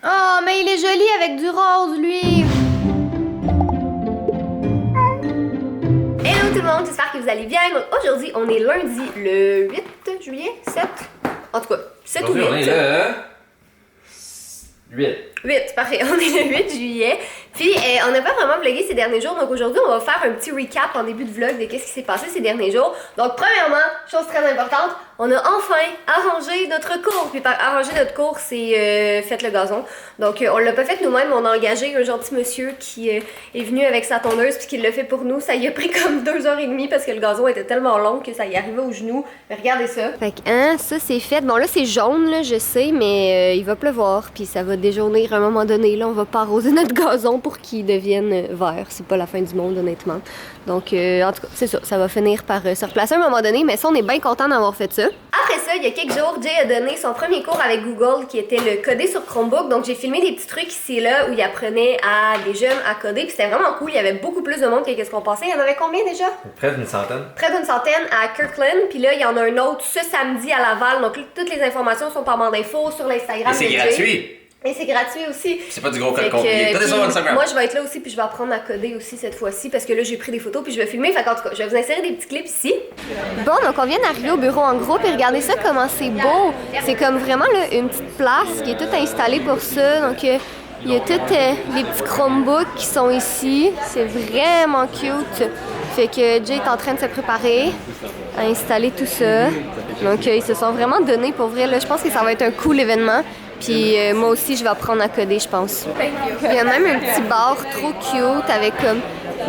Oh, mais il est joli avec du rose, lui. Hello tout le monde, j'espère que vous allez bien. Donc aujourd'hui, on est lundi le 8 juillet, 7. En tout cas, 7 ou 8. On est le 8. 8, parfait. On est le 8 juillet. Puis, on n'a pas vraiment vlogué ces derniers jours. Donc, aujourd'hui, on va faire un petit recap en début de vlog de qu'est-ce qui s'est passé ces derniers jours. Donc, premièrement, chose très importante, on a enfin arrangé notre cours. Puis, par arranger notre cours, c'est fait le gazon. Donc, on l'a pas fait nous-mêmes. On a engagé un gentil monsieur qui est venu avec sa tondeuse puis qui l'a fait pour nous. Ça y a pris comme 2h30 parce que le gazon était tellement long que ça y arrivait aux genoux. Mais regardez ça. Fait que, hein, ça, c'est fait. Bon, là, c'est jaune, là, je sais, mais il va pleuvoir. Puis, ça va déjaunir à un moment donné. Là, on va pas arroser notre gazon pour qu'il devienne vert. C'est pas la fin du monde, honnêtement. Donc, en tout cas, c'est ça. Ça va finir par se replacer à un moment donné, mais ça, on est bien content d'avoir fait ça. Après ça, il y a quelques jours, Jay a donné son premier cours avec Google, qui était le coder sur Chromebook. Donc, j'ai filmé des petits trucs ici et là où il apprenait à des jeunes à coder. Puis, c'était vraiment cool. Il y avait beaucoup plus de monde que ce qu'on pensait. Il y en avait combien déjà? Près d'une centaine. Près d'une centaine à Kirkland. Puis là, il y en a un autre ce samedi à Laval. Donc, toutes les informations sont par bande d'infos sur l'Instagram. Et c'est gratuit. Et c'est gratuit aussi. C'est pas du gros code compliqué. Tout est sur Instagram. Moi, je vais être là aussi, puis je vais apprendre à coder aussi cette fois-ci, parce que là, j'ai pris des photos, puis je vais filmer. Fait qu'en tout cas, je vais vous insérer des petits clips ici. Bon, donc on vient d'arriver au bureau en gros, puis regardez ça, comment c'est beau. C'est comme vraiment là, une petite place qui est toute installée pour ça. Donc, il y a tous les petits Chromebooks qui sont ici. C'est vraiment cute. Fait que Jay est en train de se préparer à installer tout ça. Donc, ils se sont vraiment donnés pour vrai. Là, je pense que ça va être un cool événement. Puis moi aussi, je vais apprendre à coder, je pense. Il y a même un petit bar trop cute avec comme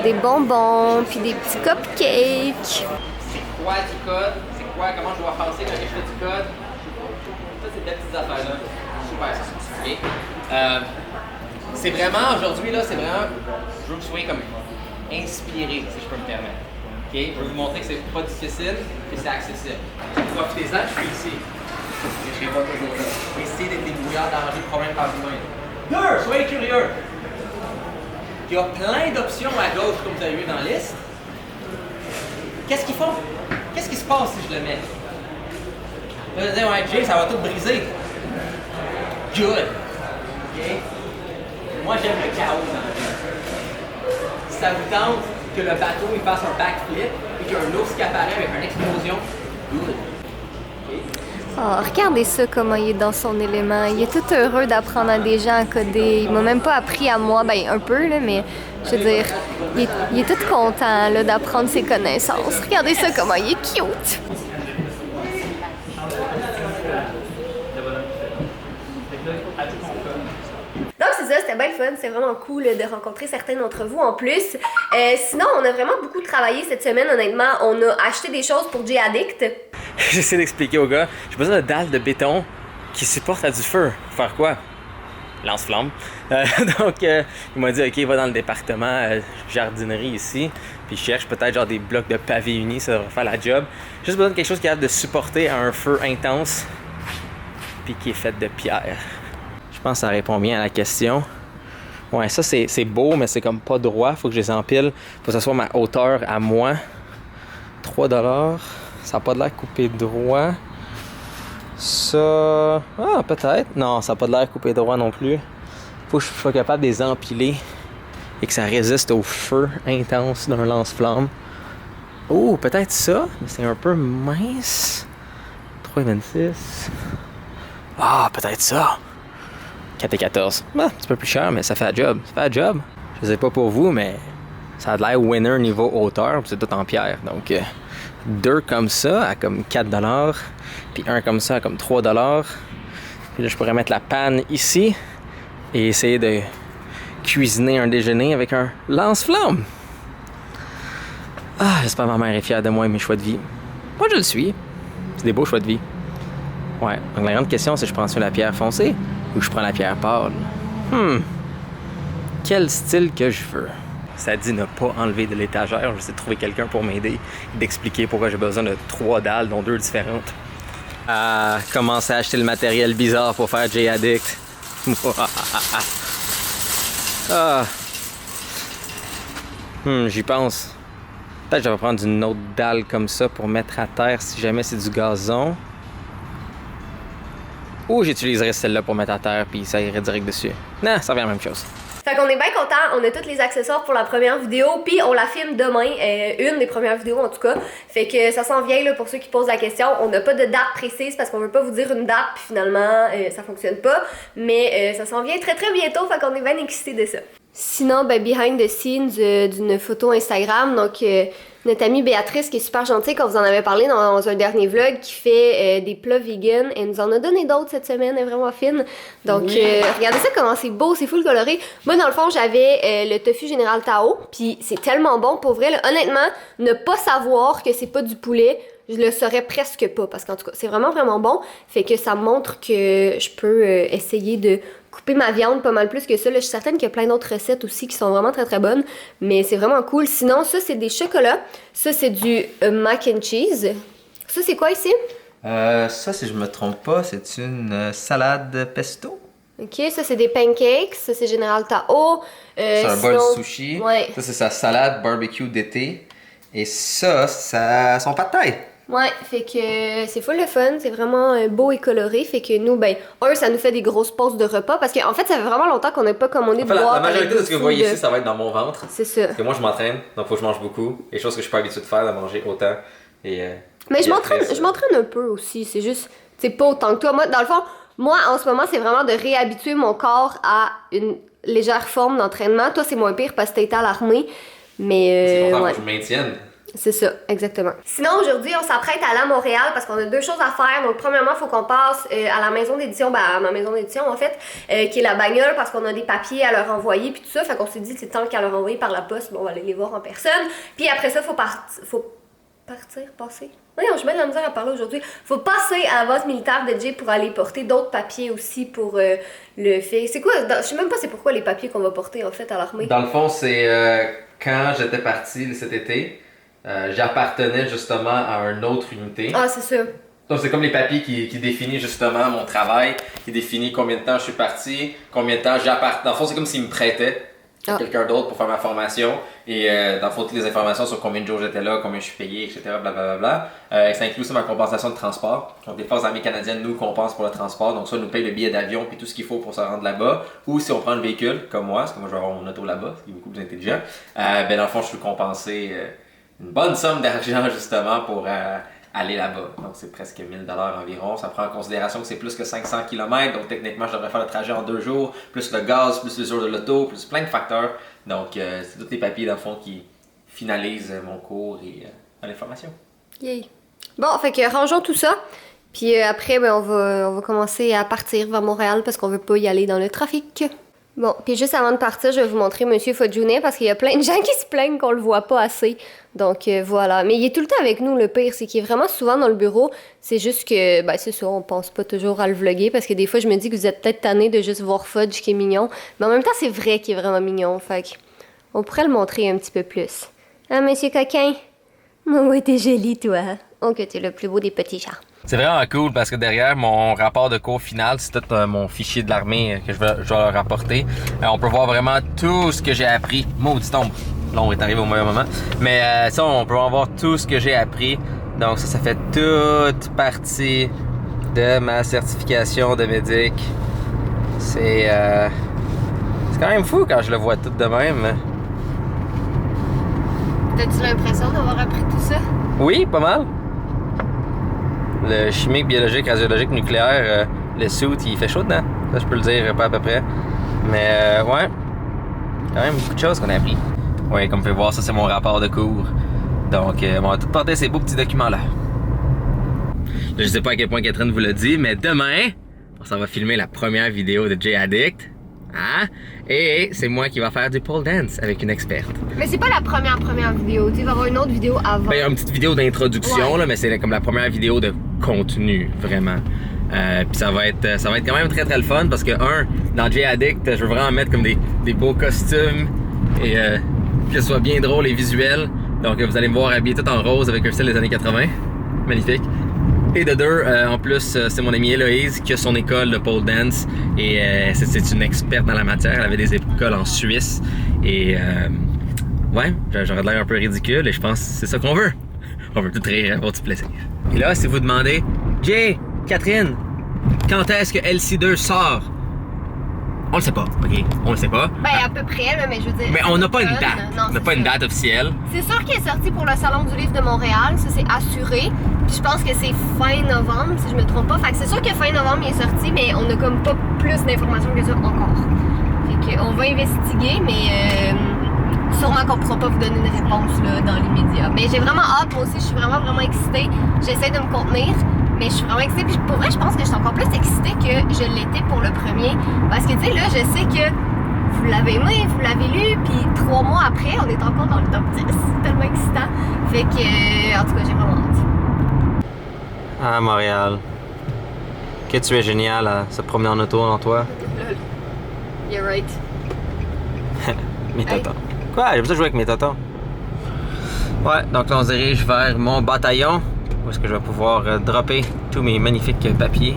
des bonbons, puis des petits cupcakes. C'est quoi du code? C'est quoi? Comment je dois penser quand je fais du code? Ça, c'est des petites affaires-là. Super ça. OK? C'est vraiment, aujourd'hui, là, c'est vraiment, je veux que vous soyez comme inspiré, si je peux me permettre. OK? Je veux vous montrer que c'est pas difficile, que c'est accessible. Profitez-en, je suis ici. Je serai pas toujours là. Essayez d'être débrouillard, d'arranger le problème par vous-même. 2. Soyez curieux. Il y a plein d'options à gauche, comme vous avez vu dans la liste. Qu'est-ce qu'ils font? Qu'est-ce qui se passe si je le mets? Là, je vais dire, ouais, Jay, ça va tout briser. Good. OK? Moi, j'aime le chaos dans la vie. Si ça vous tente que le bateau il fasse un backflip et qu'il y a un ours qui apparaît avec une explosion, good. Oh, regardez ça, comment il est dans son élément. Il est tout heureux d'apprendre à des gens à coder. Il m'a même pas appris à moi, ben un peu, là, mais je veux dire, il est tout content là, d'apprendre ses connaissances. Regardez ça, comment il est cute. Donc c'est ça, c'était bien le fun, c'est vraiment cool de rencontrer certains d'entre vous en plus. Sinon, on a vraiment beaucoup travaillé cette semaine, honnêtement. On a acheté des choses pour Jay Addict. J'essaie d'expliquer au gars, j'ai besoin de dalles de béton qui supportent à du feu. Faire quoi? Lance-flamme. Donc, il m'a dit, OK, va dans le département jardinerie ici, puis je cherche peut-être genre des blocs de pavés unis, ça devrait faire la job. J'ai juste besoin de quelque chose qui a de supporter à un feu intense, puis qui est fait de pierre. Je pense que ça répond bien à la question. Ouais, ça c'est beau, mais c'est comme pas droit, faut que je les empile. Faut que ça soit ma hauteur à moi. 3$. Ça n'a pas de l'air coupé droit. Ça... Ah, peut-être. Non, ça n'a pas de l'air coupé droit non plus. Faut que je sois capable de les empiler et que ça résiste au feu intense d'un lance-flamme. Oh, peut-être ça, mais c'est un peu mince. 3,26. Ah, peut-être ça. 4,14. Ah, un petit peu plus cher, mais ça fait la job. Ça fait la job. Je sais pas pour vous, mais ça a de l'air winner niveau hauteur, c'est tout en pierre. Donc... 2 comme ça à comme 4$, puis un comme ça à comme 3$. Puis là, je pourrais mettre la panne ici et essayer de cuisiner un déjeuner avec un lance-flamme. Ah, j'espère que ma mère est fière de moi et mes choix de vie. Moi, je le suis. C'est des beaux choix de vie. Ouais, donc la grande question, c'est je prends sur la pierre foncée ou je prends la pierre pâle? Quel style que je veux? Ça dit ne pas enlever de l'étagère. Je vais essayer de trouver quelqu'un pour m'aider, d'expliquer pourquoi j'ai besoin de 3 dalles, dont 2 différentes. Commencer à acheter le matériel bizarre pour faire Jay Addict. J'y pense. Peut-être que je vais prendre une autre dalle comme ça pour mettre à terre si jamais c'est du gazon. Ou j'utiliserais celle-là pour mettre à terre puis ça irait direct dessus. Non, ça revient à la même chose. Fait qu'on est bien content, on a tous les accessoires pour la première vidéo, puis on la filme demain, une des premières vidéos en tout cas. Fait que ça s'en vient là pour ceux qui posent la question. On n'a pas de date précise parce qu'on veut pas vous dire une date, puis finalement ça fonctionne pas. Mais ça s'en vient très très bientôt, fait qu'on est bien excités de ça. Sinon, ben, behind the scenes d'une photo Instagram, donc notre amie Béatrice qui est super gentille, quand vous en avez parlé dans un dernier vlog, qui fait des plats vegan, elle nous en a donné d'autres cette semaine, elle est vraiment fine. Donc regardez ça comment c'est beau, c'est full coloré. Moi dans le fond j'avais le tofu Général Tao, puis c'est tellement bon pour vrai, là, honnêtement, ne pas savoir que c'est pas du poulet, je le saurais presque pas, parce qu'en tout cas c'est vraiment vraiment bon, fait que ça montre que je peux essayer de couper ma viande pas mal plus que ça. Là, je suis certaine qu'il y a plein d'autres recettes aussi qui sont vraiment très très bonnes, mais c'est vraiment cool. Sinon, ça c'est des chocolats. Ça c'est du mac and cheese. Ça c'est quoi ici? Ça, si je me trompe pas, c'est une salade pesto. Ok, ça c'est des pancakes. Ça c'est Général Tao. C'est un bol de sushi. Ouais. Ça, c'est sa salade barbecue d'été. Et ça, son pad thai. Ouais, fait que c'est full le fun, c'est vraiment beau et coloré, fait que nous, ben, ça nous fait des grosses pauses de repas, parce qu'en fait, ça fait vraiment longtemps qu'on n'a pas commandé de boîte. La majorité de ce que vous voyez ici, ça va être dans mon ventre. C'est ça. Parce que moi, je m'entraîne, donc faut que je mange beaucoup. Et chose que je suis pas habitué de faire, de manger autant. Et, mais je m'entraîne un peu aussi, c'est juste, c'est pas autant que toi. Moi, dans le fond, moi, en ce moment, c'est vraiment de réhabituer mon corps à une légère forme d'entraînement. Toi, c'est moins pire parce que t'as été à l'armée, mais c'est pour ouais. que je maintienne. C'est ça, exactement. Sinon, aujourd'hui, on s'apprête à aller à Montréal parce qu'on a deux choses à faire. Donc, premièrement, il faut qu'on passe à la maison d'édition, à ma maison d'édition en fait, qui est la Bagnole, parce qu'on a des papiers à leur envoyer puis tout ça. Fait qu'on s'est dit, c'est temps qu'à leur envoyer par la poste, bon, on va aller les voir en personne. Puis après ça, passer. Voyons, je mets de la misère à parler aujourd'hui. Faut passer à la base militaire de Jay pour aller porter d'autres papiers aussi pour le fait. C'est quoi? Je sais même pas c'est pourquoi les papiers qu'on va porter en fait à l'armée. Dans le fond, c'est quand j'étais parti cet été. J'appartenais justement à une autre unité. Ah, c'est ça. Donc c'est comme les papiers qui définissent justement mon travail, qui définit combien de temps je suis parti, combien de temps j'appartenais. Dans le fond, c'est comme s'ils me prêtaient à quelqu'un d'autre pour faire ma formation. Et dans le fond, toutes les informations sur combien de jours j'étais là, combien je suis payé, etc. Blablabla. Ça inclut aussi ma compensation de transport. Donc des forces armées canadiennes nous compensent pour le transport. Donc ça nous paye le billet d'avion puis tout ce qu'il faut pour se rendre là-bas. Ou si on prend le véhicule, comme moi, parce que moi je vais avoir mon auto là-bas, ce qui est beaucoup plus intelligent. Ben dans le fond, je suis compensé une bonne somme d'argent justement pour aller là-bas. Donc c'est presque 1000 $ environ. Ça prend en considération que c'est plus que 500 km, donc techniquement je devrais faire le trajet en 2 jours, plus le gaz, plus les heures de l'auto, plus plein de facteurs. Donc c'est tous les papiers dans le fond qui finalisent mon cours et l'information. Yay. Bon, fait que rangeons tout ça. Puis après, ben, on va commencer à partir vers Montréal parce qu'on veut pas y aller dans le trafic. Bon, puis juste avant de partir, je vais vous montrer Monsieur Fodjounet parce qu'il y a plein de gens qui se plaignent qu'on le voit pas assez. Donc voilà. Mais il est tout le temps avec nous, le pire, c'est qu'il est vraiment souvent dans le bureau. C'est juste que, ben c'est ça, on pense pas toujours à le vlogger parce que des fois, je me dis que vous êtes peut-être tannés de juste voir Fudge qui est mignon. Mais en même temps, c'est vrai qu'il est vraiment mignon. Fait qu'on pourrait le montrer un petit peu plus. Ah, Monsieur Coquin? Ouais, t'es joli, toi. Oh, que t'es le plus beau des petits chats. C'est vraiment cool parce que derrière mon rapport de cours final, c'est tout mon fichier de l'armée que je vais leur rapporter. On peut voir vraiment tout ce que j'ai appris. Maudite ombre. L'ombre est arrivée au meilleur moment. Mais ça, on peut voir tout ce que j'ai appris. Donc ça fait toute partie de ma certification de médic. C'est quand même fou quand je le vois tout de même. T'as-tu l'impression d'avoir appris tout ça? Oui, pas mal. Le chimique, biologique, radiologique, nucléaire, le suit, il fait chaud dedans. Ça, je peux le dire pas à peu près. Mais ouais, quand même beaucoup de choses qu'on a appris. Oui, comme vous pouvez voir, ça c'est mon rapport de cours. Donc, on va tout porter ces beaux petits documents-là. Là, je sais pas à quel point Catherine vous l'a dit, mais demain, on s'en va filmer la première vidéo de Jay Addict. Hein? Et c'est moi qui va faire du pole dance avec une experte. Mais c'est pas la première vidéo, tu vas avoir une autre vidéo avant. Ben, une petite vidéo d'introduction, ouais. Là, mais c'est comme la première vidéo de contenu, vraiment. Puis ça va être quand même très très le fun parce que, dans Jay Addict, je veux vraiment mettre comme des beaux costumes et que ce soit bien drôle et visuel. Donc vous allez me voir habillé tout en rose avec un style des années 80. Magnifique. Et de deux, en plus, c'est mon amie Héloïse qui a son école de pole dance et c'est une experte dans la matière. Elle avait des écoles en Suisse et ouais, j'aurais l'air un peu ridicule et je pense que c'est ça qu'on veut. On veut tout rire, avoir du plaisir. Et là, si vous demandez, Jay, Catherine, quand est-ce que LC2 sort? On le sait pas, ok? On le sait pas. Ben, à peu près, là, mais je veux dire. Mais on n'a pas une jeune. date. Non, On n'a pas une date officielle. C'est sûr qu'il est sorti pour le Salon du Livre de Montréal, ça c'est assuré. Puis je pense que c'est fin novembre, si je me trompe pas. Fait que c'est sûr que fin novembre il est sorti, mais on a comme pas plus d'informations que ça encore. Fait qu'on va investiguer, mais sûrement qu'on pourra pas vous donner une réponse là, dans l'immédiat. Mais j'ai vraiment hâte, moi aussi, je suis vraiment excitée. J'essaie de me contenir. Mais je suis vraiment excitée. Puis pour vrai, je pense que je suis encore plus excitée que je l'étais pour le premier. Parce que, tu sais, là, je sais que vous l'avez aimé, vous l'avez lu, puis 3 mois après, on est encore dans le top 10. C'est tellement excitant. Fait que, en tout cas, j'ai vraiment hâte. Ah, Montréal. Que tu es génial à se promener en auto en toi. You're right. Mes tontons. Quoi? J'ai besoin de jouer avec mes tontons. Ouais, donc là, on se dirige vers mon bataillon. Où est-ce que je vais pouvoir dropper tous mes magnifiques papiers.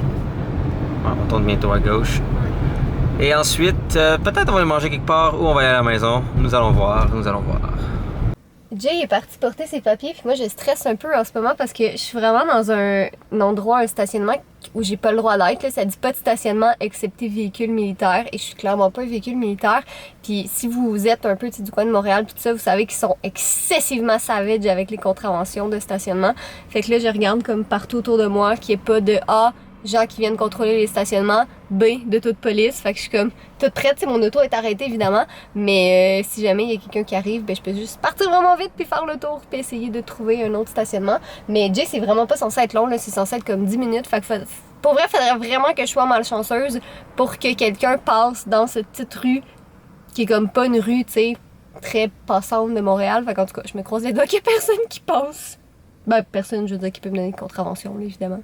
Bon, on tourne bientôt à gauche. Et ensuite, peut-être on va aller manger quelque part ou on va aller à la maison. Nous allons voir, nous allons voir. Jay est parti porter ses papiers, puis moi je stresse un peu en ce moment parce que je suis vraiment dans un endroit, un stationnement où j'ai pas le droit d'être. Ça dit pas de stationnement excepté véhicule militaire et je suis clairement pas un véhicule militaire. Puis si vous êtes un peu du coin de Montréal puis tout ça, vous savez qu'ils sont excessivement savage avec les contraventions de stationnement. Fait que là je regarde comme partout autour de moi qu'il n'y ait pas de A, gens qui viennent contrôler les stationnements, B, de toute police. Fait que je suis comme toute prête, t'sais, mon auto est arrêtée évidemment, mais si jamais il y a quelqu'un qui arrive, ben je peux juste partir vraiment vite puis faire le tour puis essayer de trouver un autre stationnement. Mais Jay, c'est vraiment pas censé être long, là, c'est censé être comme 10 minutes. Fait que pour vrai, faudrait vraiment que je sois malchanceuse pour que quelqu'un passe dans cette petite rue qui est comme pas une rue, tu sais, très passante de Montréal. Fait qu'en tout cas, je me croise les doigts qu'il y a personne qui passe. Ben, personne, je veux dire, qui peut me donner une contravention, là, évidemment.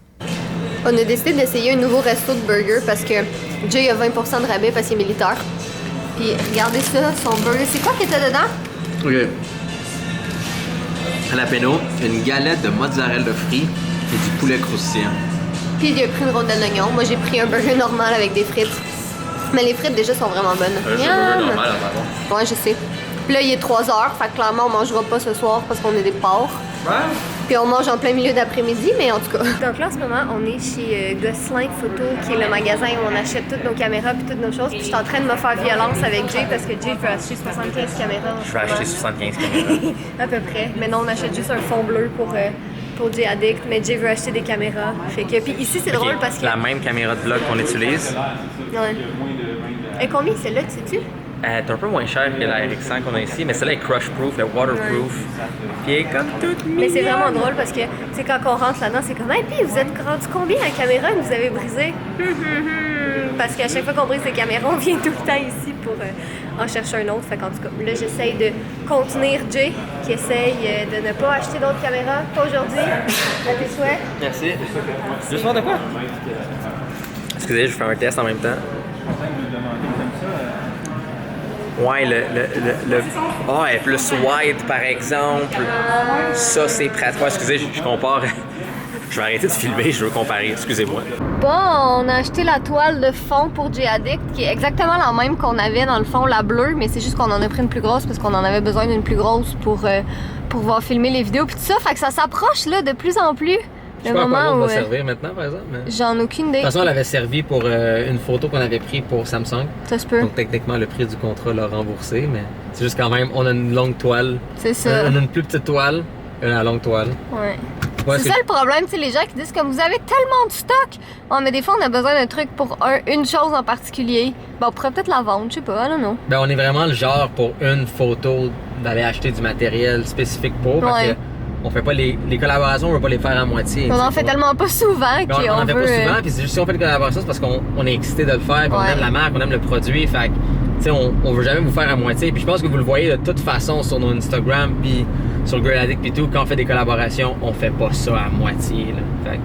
On a décidé d'essayer un nouveau resto de burger parce que Jay a 20% de rabais parce qu'il est militaire. Puis regardez ça, son burger. C'est quoi qui était dedans? Ok. Jalapeno, une galette de mozzarella frit et du poulet croustillant. Puis il a pris une rondelle d'oignon. Moi j'ai pris un burger normal avec des frites. Mais les frites déjà sont vraiment bonnes. C'est un burger normal, Ouais, je sais. Puis là il est 3h, fait que clairement on mangera pas ce soir parce qu'on est des porcs. Ouais. Puis on mange en plein milieu d'après-midi, mais en tout cas. Donc là, en ce moment, on est chez Gosselin Photo, qui est le magasin où on achète toutes nos caméras puis toutes nos choses. Puis je suis en train de me faire violence avec Jay parce que Jay veut acheter 75 caméras. Je vais acheter 75 caméras. À peu près. Mais non, on achète juste un fond bleu pour Jay Addict, mais Jay veut acheter des caméras. Fait que, puis ici, c'est drôle parce que... La même caméra de vlog qu'on utilise. Ouais. Et combien celle-là, tu sais-tu? Elle est un peu moins chère que la RX100 qu'on a ici, mais celle-là est crush-proof, le waterproof. Puis elle est comme toute mignonne. Mais c'est vraiment drôle parce que, tu sais, quand on rentre là-dedans, c'est comme, hey, puis vous êtes rendu combien la caméra que vous avez brisée? Parce qu'à chaque fois qu'on brise des caméras, on vient tout le temps ici pour en chercher un autre. Fait qu'en tout cas, là, j'essaye de contenir Jay, qui essaye de ne pas acheter d'autres caméras. Pas aujourd'hui. À tes souhaits. Merci. Juste voir de quoi? Excusez, je fais un test en même temps. Ouais, le A est plus wide par exemple. Ça, c'est pratique. Ouais, excusez, je compare. Je vais arrêter de filmer, je veux comparer. Excusez-moi. Bon, on a acheté la toile de fond pour Jay Addict, qui est exactement la même qu'on avait dans le fond, la bleue, mais c'est juste qu'on en a pris une plus grosse parce qu'on en avait besoin d'une plus grosse pour pouvoir filmer les vidéos puis tout ça. Fait que ça s'approche là de plus en plus. Je sais pas à quoi l'autre va servir maintenant, par exemple. Mais... J'en ai aucune idée. De toute façon, elle avait servi pour une photo qu'on avait prise pour Samsung. Ça se peut. Donc, techniquement, le prix du contrat l'a remboursé, mais c'est juste quand même, on a une longue toile. C'est ça. On a une plus petite toile, une longue toile. Ouais. C'est ça le problème, tu sais, les gens qui disent comme vous avez tellement de stock. Oh, mais des fois, on a besoin d'un truc pour une chose en particulier. Ben, on pourrait peut-être la vendre, je sais pas, non. Ben, on est vraiment le genre pour une photo d'aller acheter du matériel spécifique pour, parce que on fait pas les collaborations, on veut pas les faire à moitié. On en fait tellement pas souvent qu'on on en fait pas souvent, puis juste si on fait des collaborations, c'est parce qu'on est excité de le faire, puis on aime la marque, on aime le produit, fait que, tu sais, on veut jamais vous faire à moitié. Puis je pense que vous le voyez de toute façon sur nos Instagram, puis sur Girl Addict, puis tout, quand on fait des collaborations, on fait pas ça à moitié, là. Fait que...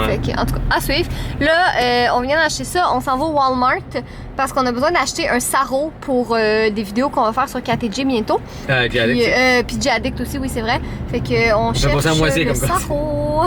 Fait que, en tout cas, à suivre. Là, on vient d'acheter ça, on s'en va au Walmart parce qu'on a besoin d'acheter un sarrau pour des vidéos qu'on va faire sur KTG bientôt. Jay Addict. Puis Jay Addict aussi, oui, c'est vrai. Fait que on cherche à moitié, le comme sarrau.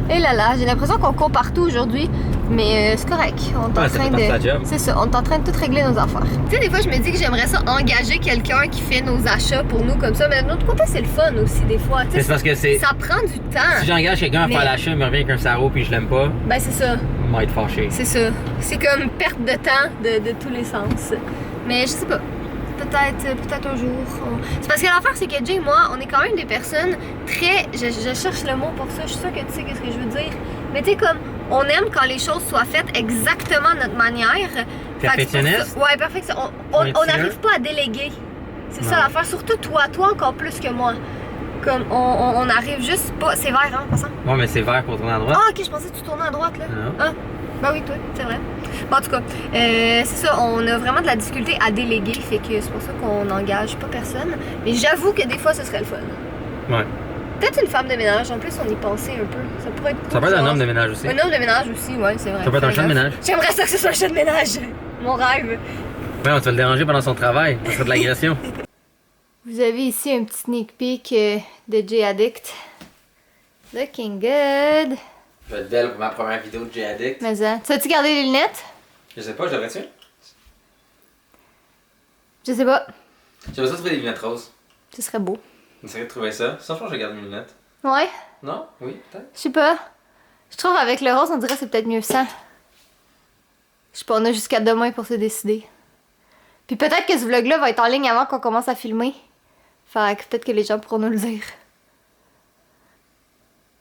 Et là là, j'ai l'impression qu'on court partout aujourd'hui, mais c'est correct. On est en train de... C'est ça, on est en train de tout régler nos affaires. Tu sais, des fois, je me dis que j'aimerais ça engager quelqu'un qui fait nos achats pour nous comme ça, mais de l'autre côté, c'est le fun aussi des fois. C'est parce que c'est... Ça prend du temps. Si j'engage quelqu'un à faire l'achat, il me revient avec un sarrau puis je l'aime pas. Ben c'est ça. va être fâché. C'est ça. C'est comme perte de temps de tous les sens. Mais je sais pas. Peut-être un jour. C'est parce que l'affaire, c'est que Jay et moi, on est quand même des personnes très. Je cherche le mot pour ça, je suis sûre que tu sais ce que je veux dire. Mais tu sais, comme, on aime quand les choses soient faites exactement de notre manière. Perfectionniste? Ouais, perfectionniste. On n'arrive pas à déléguer. C'est ça l'affaire. Surtout toi encore plus que moi. Comme, on arrive juste pas. C'est vert, hein, en passant? Ouais, mais c'est vert pour tourner à droite. Ah, ok, je pensais que tu tournais à droite, là. Non. Ah, bah oui, toi, c'est vrai. Bon, en tout cas, c'est ça, on a vraiment de la difficulté à déléguer, fait que c'est pour ça qu'on n'engage pas personne. Mais j'avoue que des fois, ce serait le fun. Ouais. Peut-être une femme de ménage, en plus, on y pensait un peu. Ça pourrait être cool. Ça peut être un homme de ménage aussi. Un homme de ménage aussi, ouais, c'est vrai. Ça peut être un chat de ménage. J'aimerais ça que ce soit un chat de ménage. Mon rêve. Ouais, on va le déranger pendant son travail. Ça serait de l'agression. Vous avez ici un petit sneak peek de Jay Addict. Looking good. Je vais être belle pour ma première vidéo de Jay Addict. Mais ça. Tu as-tu gardé les lunettes? Je sais pas, j'aurais-tu? Je sais pas. J'avais ça trouver des lunettes roses. Ce serait beau. J'essaierais de trouver ça. Sans je garde mes lunettes. Ouais? Non? Oui, peut-être. Je sais pas. Je trouve avec le rose, on dirait que c'est peut-être mieux sans. Je sais pas, on a jusqu'à demain pour se décider. Puis peut-être que ce vlog-là va être en ligne avant qu'on commence à filmer. Fait que peut-être que les gens pourront nous le dire.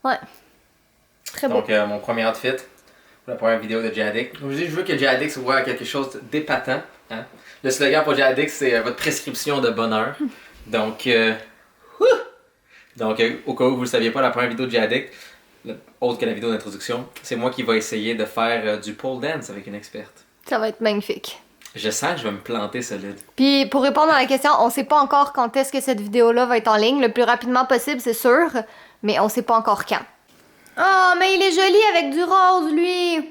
Ouais. Très beau. Donc, mon premier outfit pour la première vidéo de Jay Addict. Je veux que Jay Addict soit quelque chose d'épatant. Hein? Le slogan pour Jay Addict, c'est votre prescription de bonheur. Donc, au cas où vous ne le saviez pas, la première vidéo de Jay Addict, autre que la vidéo d'introduction, c'est moi qui vais essayer de faire du pole dance avec une experte. Ça va être magnifique. Je sens que je vais me planter solide. Puis pour répondre à la question, on sait pas encore quand est-ce que cette vidéo-là va être en ligne. Le plus rapidement possible, c'est sûr. Mais on sait pas encore quand. Oh, mais il est joli avec du rose, lui!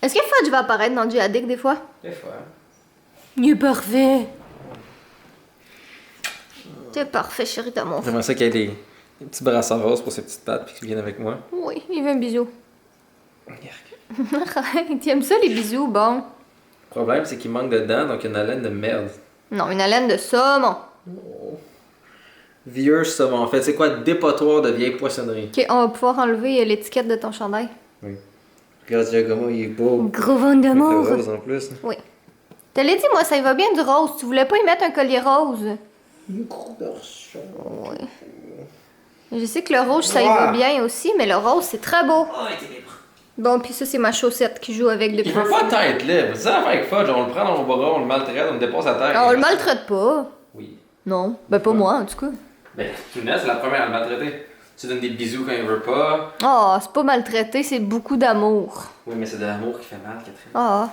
Est-ce que Fudge va apparaître dans Jay Addict des fois? Des fois. Il est parfait! T'es parfait, chérie d'amour. J'aimerais ça qu'il y ait des petits brassards roses pour ses petites pattes puis qu'il vienne avec moi. Oui, il veut un bisou. Tu aimes ça, les bisous? Bon. Le problème, c'est qu'il manque de dents, donc il y a une haleine de merde. Non, une haleine de saumon. Vieux saumon. En fait, c'est quoi? Dépotoir de vieille poissonnerie. Ok, on va pouvoir enlever l'étiquette de ton chandail. Oui. Regarde, Giacomo, il est beau. Gros ventre d'amour. Rose en plus. Oui. Te l'ai dit, moi, ça y va bien du rose. Tu voulais pas y mettre un collier rose. Il est gros garçon. Oui. Je sais que le rouge, ça y va bien aussi, mais le rose, c'est très beau. Oh, il est libre. Bon, puis ça, c'est ma chaussette qui joue avec depuis. Il veut pas tête libre. C'est ça avec Fudge. On le prend dans nos bras, on le maltraite, on le dépasse à terre. Ah, on le maltraite pas. Oui. Non. Ben, pas moi, en tout cas. Ben, Tuna, c'est la première à le maltraiter. Tu donnes des bisous quand il veut pas. Ah, c'est pas maltraité, c'est beaucoup d'amour. Oui, mais c'est de l'amour qui fait mal, Catherine. Ah.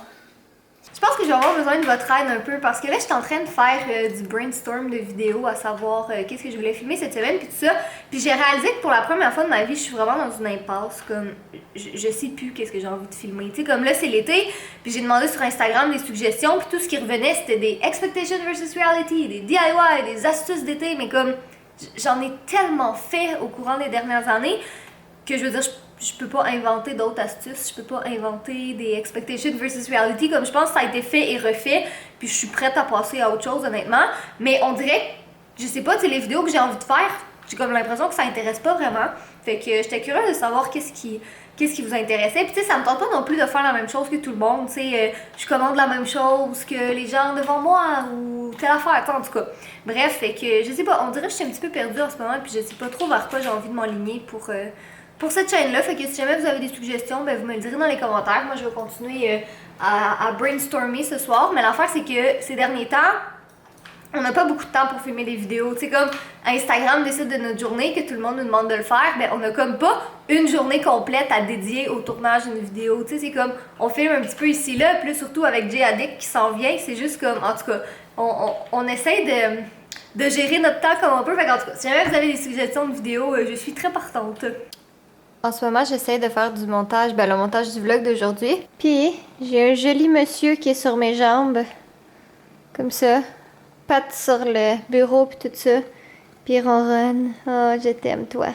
Je pense que je vais avoir besoin de votre aide un peu parce que là, je suis en train de faire du brainstorm de vidéos à savoir qu'est-ce que je voulais filmer cette semaine puis tout ça. Puis j'ai réalisé que pour la première fois de ma vie, je suis vraiment dans une impasse. Comme, je sais plus qu'est-ce que j'ai envie de filmer. Tu sais, comme là, c'est l'été, puis j'ai demandé sur Instagram des suggestions, puis tout ce qui revenait, c'était des expectations versus reality, des DIY, des astuces d'été, mais comme j'en ai tellement fait au courant des dernières années que je veux dire, je peux pas inventer d'autres astuces, je peux pas inventer des expectations versus reality, comme je pense que ça a été fait et refait, puis je suis prête à passer à autre chose honnêtement, mais on dirait, je sais pas, tu sais, les vidéos que j'ai envie de faire, j'ai comme l'impression que ça intéresse pas vraiment, fait que j'étais curieuse de savoir qu'est-ce qui vous intéressait, puis tu sais, ça me tente pas non plus de faire la même chose que tout le monde, tu sais, je commande la même chose que les gens devant moi, ou telle affaire, en tout cas. Bref, fait que, je sais pas, on dirait que je suis un petit peu perdue en ce moment, puis je sais pas trop vers quoi j'ai envie de m'enligner pour cette chaîne-là, fait que si jamais vous avez des suggestions, ben vous me le direz dans les commentaires. Moi, je vais continuer à brainstormer ce soir. Mais l'affaire, c'est que ces derniers temps, on n'a pas beaucoup de temps pour filmer des vidéos. Tu sais, comme Instagram décide de notre journée, que tout le monde nous demande de le faire, ben on n'a comme pas une journée complète à dédier au tournage d'une vidéo. Tu sais, c'est comme, on filme un petit peu ici, là, puis là, surtout avec Jay Addict qui s'en vient, c'est juste comme, en tout cas, on essaye de gérer notre temps comme on peut. Fait qu'en tout cas, si jamais vous avez des suggestions de vidéos, je suis très partante. En ce moment, j'essaie de faire du montage, ben le montage du vlog d'aujourd'hui. Puis, j'ai un joli monsieur qui est sur mes jambes. Comme ça. Patte sur le bureau puis tout ça. Puis il ronronne. Oh, je t'aime, toi.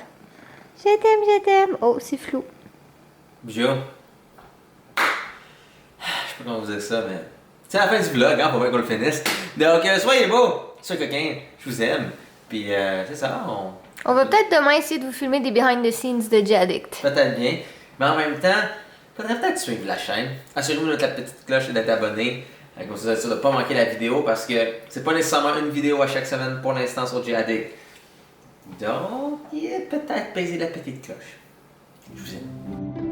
Je t'aime. Oh, c'est flou. Bio. Je sais pas comment vous dire ça, mais. C'est la fin du vlog, hein, faut bien qu'on le finisse. Donc, soyez beaux, soyez coquins, je vous aime. Puis, c'est ça, On va peut-être demain essayer de vous filmer des behind the scenes de J-Addict. Peut-être bien. Mais en même temps, faudrait peut-être suivre la chaîne. Assurez-vous de mettre la petite cloche et d'être abonné. Comme ça, vous êtes sûr de ne pas manquer la vidéo parce que c'est pas nécessairement une vidéo à chaque semaine pour l'instant sur J-Addict. Donc, peut-être baiser la petite cloche. Je vous aime.